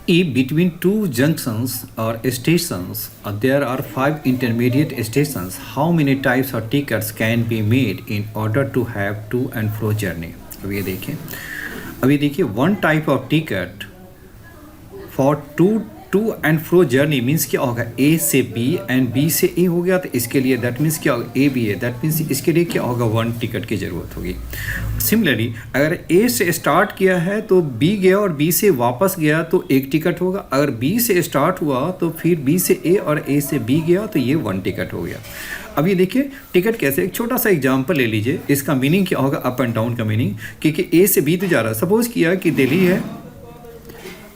If between two junctions or stations there are 5 intermediate stations, how many types of tickets can be made in order to have to and fro journey? अभी देखिए one type of ticket for to and fro journey means क्या होगा, ए से B and B से ए हो गया, तो इसके लिए दैट मीन्स क्या होगा, ए बी है, दैट मीन्स इसके लिए क्या होगा, वन टिकट की ज़रूरत होगी। सिमिलरली अगर ए से स्टार्ट किया है तो बी गया और बी से वापस गया तो एक टिकट होगा, अगर बी से स्टार्ट हुआ तो फिर बी से ए और ए से बी गया तो ये वन टिकट हो गया। अब ये देखिए टिकट कैसे, एक छोटा सा एग्जांपल ले लीजिए, इसका मीनिंग क्या होगा, अप एंड डाउन का मीनिंग, क्योंकि ए से बी तो जा रहा है, सपोज किया कि दिल्ली है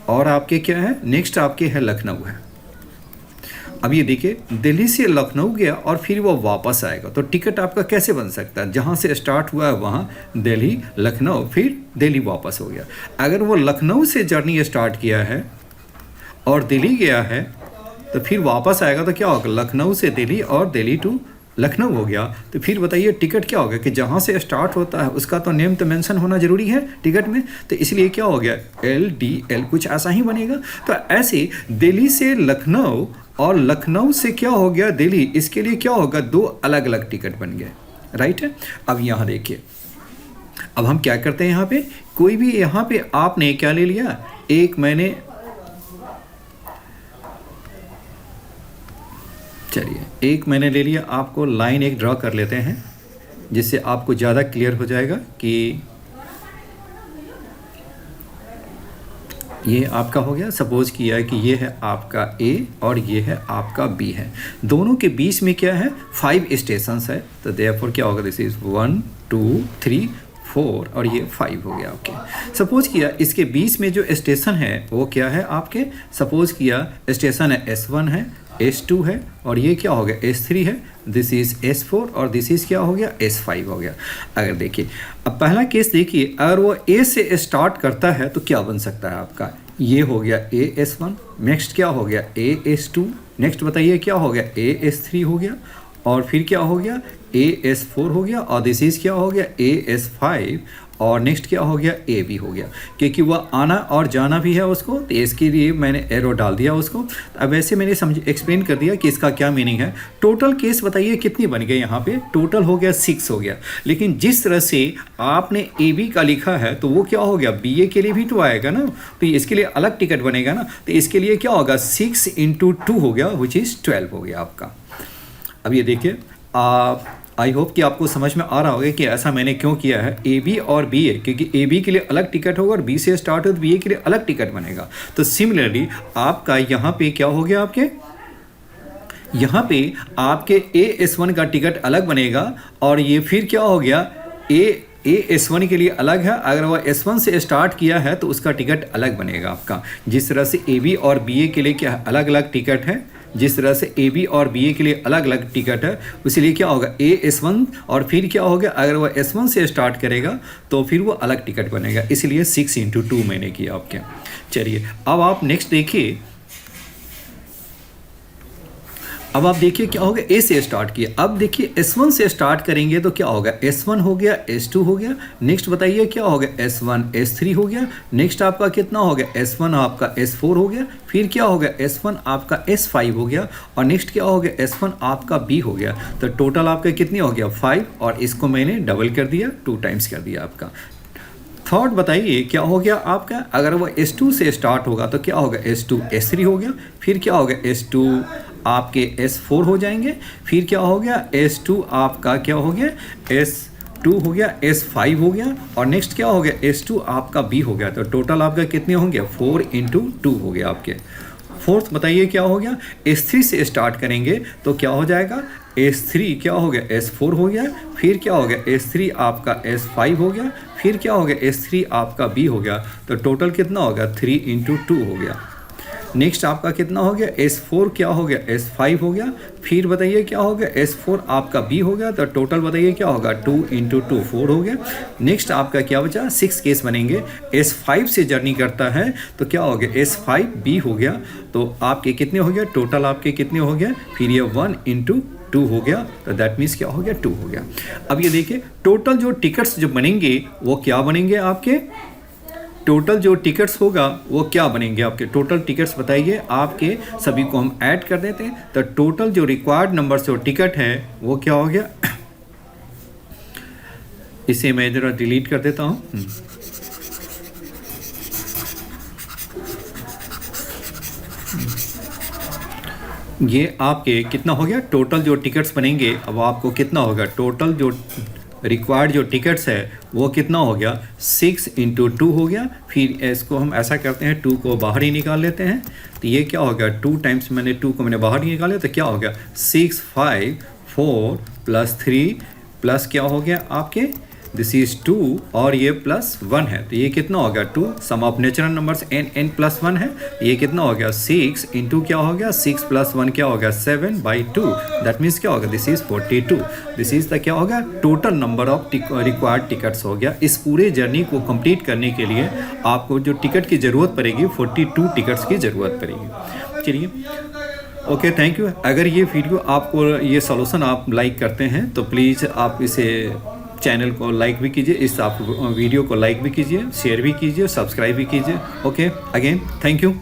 और आपके क्या है, नेक्स्ट आपके है लखनऊ है। अब ये देखिए दिल्ली से लखनऊ गया और फिर वो वापस आएगा, तो टिकट आपका कैसे बन सकता है, जहाँ से स्टार्ट हुआ है वहाँ दिल्ली लखनऊ फिर दिल्ली वापस हो गया। अगर वो लखनऊ से जर्नी स्टार्ट किया है और दिल्ली गया है तो फिर वापस आएगा तो क्या होगा, लखनऊ से दिल्ली और दिल्ली टू लखनऊ हो गया। तो फिर बताइए टिकट क्या होगा, कि जहाँ से स्टार्ट होता है उसका तो नेम तो मेंशन होना जरूरी है टिकट में, तो इसलिए क्या हो गया, LDL कुछ ऐसा ही बनेगा। तो ऐसे दिल्ली से लखनऊ और लखनऊ से क्या हो गया दिल्ली, इसके लिए क्या होगा, दो अलग अलग टिकट बन गए, राइट है। अब यहाँ देखिए, अब हम क्या करते हैं, यहाँ पे कोई भी, यहाँ पे आपने क्या ले लिया, एक मैंने, चलिए एक मैंने ले लिया, आपको लाइन एक ड्रॉ कर लेते हैं जिससे आपको ज़्यादा क्लियर हो जाएगा कि ये आपका हो गया। सपोज किया है कि ये है आपका A और ये है आपका B है, दोनों के बीच में क्या है, 5 स्टेशंस है, तो देयरफॉर क्या होगा, दिस इज़ 1 2 3 4 और ये 5 हो गया आपके। सपोज किया इसके बीच में जो स्टेशन है वो क्या है आपके, सपोज किया स्टेशन है S1 है, S2 है और ये क्या हो गया, S3 है, दिस इज़ S4 और दिस इज़ क्या हो गया, S5 हो गया। अगर देखिए अब पहला केस देखिए, अगर वो A से स्टार्ट करता है तो क्या बन सकता है आपका, ये हो गया AS1, नेक्स्ट क्या हो गया AS2, नेक्स्ट बताइए क्या हो गया AS3 हो गया, और फिर क्या हो गया AS4 हो गया, और दिस इज़ क्या हो गया AS5, और नेक्स्ट क्या हो गया AB हो गया, क्योंकि वह आना और जाना भी है उसको, तो इसके लिए मैंने एरो डाल दिया उसको। अब वैसे मैंने एक्सप्लेन कर दिया कि इसका क्या मीनिंग है। टोटल केस बताइए कितनी बन गई, यहाँ पे टोटल हो गया 6 हो गया, लेकिन जिस तरह से आपने AB का लिखा है तो वो क्या हो गया, BA के लिए भी तो आएगा ना, तो इसके लिए अलग टिकट बनेगा ना, तो इसके लिए क्या होगा 6 × 2 हो गया, विच इज़ 12 हो गया आपका। अब ये देखिए आई होप कि आपको समझ में आ रहा होगा कि ऐसा मैंने क्यों किया है, AB और BA, क्योंकि AB के लिए अलग टिकट होगा और B से स्टार्ट हो तो BA के लिए अलग टिकट बनेगा। तो सिमिलरली आपका यहाँ पे क्या हो गया, आपके यहाँ पे आपके AS1 का टिकट अलग बनेगा, और ये फिर क्या हो गया AS1 के लिए अलग है, अगर वह S1 से स्टार्ट किया है तो उसका टिकट अलग बनेगा आपका। जिस तरह से AB और BA के लिए क्या अलग अलग टिकट है, जिस तरह से AB और BA के लिए अलग अलग टिकट है, इसलिए क्या होगा AS1, और फिर क्या होगा, अगर वह S1 से स्टार्ट करेगा तो फिर वो अलग टिकट बनेगा, इसलिए 6 × 2 मैंने किया आपके। चलिए अब आप नेक्स्ट देखिए, अब आप देखिए क्या होगा, A से स्टार्ट किया, अब देखिए S1 से स्टार्ट करेंगे तो क्या होगा, S1 हो गया, S2 हो गया, नेक्स्ट बताइए क्या हो गया, S1 S3 हो गया, नेक्स्ट आपका कितना हो गया, S1 आपका S4 हो गया, फिर क्या हो गया S1 आपका S5 हो गया, और नेक्स्ट क्या हो गया S1 आपका B हो गया। तो टोटल आपका कितनी हो गया 5, और इसको मैंने डबल कर दिया, 2 टाइम्स कर दिया आपका। थर्ड बताइए क्या हो गया आपका, अगर वो S2 से स्टार्ट होगा तो क्या होगा S2 S3 हो गया, फिर क्या होगा S2 आपके S4 हो जाएंगे, फिर क्या हो गया S2 आपका क्या हो गया S2 हो गया, S5 हो गया, और नेक्स्ट क्या हो गया S2 आपका B हो गया। तो टोटल आपका कितने होंगे 4 × 2 हो गया आपके। फोर्थ बताइए क्या हो गया, S3 से स्टार्ट करेंगे तो क्या हो जाएगा, S3 क्या हो गया S4 हो गया, फिर क्या हो गया S3 आपका S5 हो गया, फिर क्या हो गया S3 आपका B हो गया। तो टोटल कितना हो गया 3 × 2 हो गया। नेक्स्ट आपका कितना हो गया S4 क्या हो गया S5 हो गया, फिर बताइए क्या हो गया S4 आपका B हो गया, तो टोटल बताइए क्या होगा 2 × 2 4 हो गया। नेक्स्ट आपका क्या बचा, 6 केस बनेंगे, S5 से जर्नी करता है तो क्या हो गया S5B हो गया, तो आपके कितने हो गया, टोटल आपके कितने हो गया, फिर ये 1 × 2 हो गया, तो दैट मीन्स क्या हो गया 2 हो गया। अब ये देखिए टोटल जो टिकट्स जो बनेंगे वो क्या बनेंगे आपके, टोटल जो टिकट्स होगा वो क्या बनेंगे आपके, टोटल टिकट्स बताइए आपके, सभी को हम ऐड कर देते हैं। तो टोटल जो रिक्वायर्ड नंबर जो टिकट है वो क्या हो गया, इसे मैं जरा डिलीट कर देता हूँ। ये आपके कितना हो गया, टोटल जो टिकट्स बनेंगे अब आपको कितना होगा, टोटल जो रिक्वायर्ड जो टिकट्स है वो कितना हो गया, 6 × 2 हो गया। फिर इसको हम ऐसा करते हैं, 2 को बाहर ही निकाल लेते हैं। तो ये क्या होगा, 2 टाइम्स मैंने 2 को मैंने बाहर ही निकाला, तो क्या हो गया 6 5 4 + 3 प्लस क्या हो गया आपके, दिस इज 2 और ये +1 है। तो ये कितना हो गया 2, सम ऑफ नेचुरल नंबर्स n+1 है। ये कितना हो गया 6 × क्या हो गया, 6 + 1 क्या हो गया 7/2। दैट मीन्स क्या होगा, this is 42। This is the क्या होगा, total number of required tickets हो गया। इस पूरे जर्नी को कंप्लीट करने के लिए आपको जो टिकट की ज़रूरत पड़ेगी 42 टिकट्स की ज़रूरत पड़ेगी। चलिए ओके, थैंक यू। अगर ये वीडियो आपको, ये सॉल्यूशन आप लाइक करते हैं तो प्लीज़ आप इसे चैनल को लाइक भी कीजिए, इस आप वीडियो को लाइक भी कीजिए, शेयर भी कीजिए, सब्सक्राइब भी कीजिए। Okay, again thank you.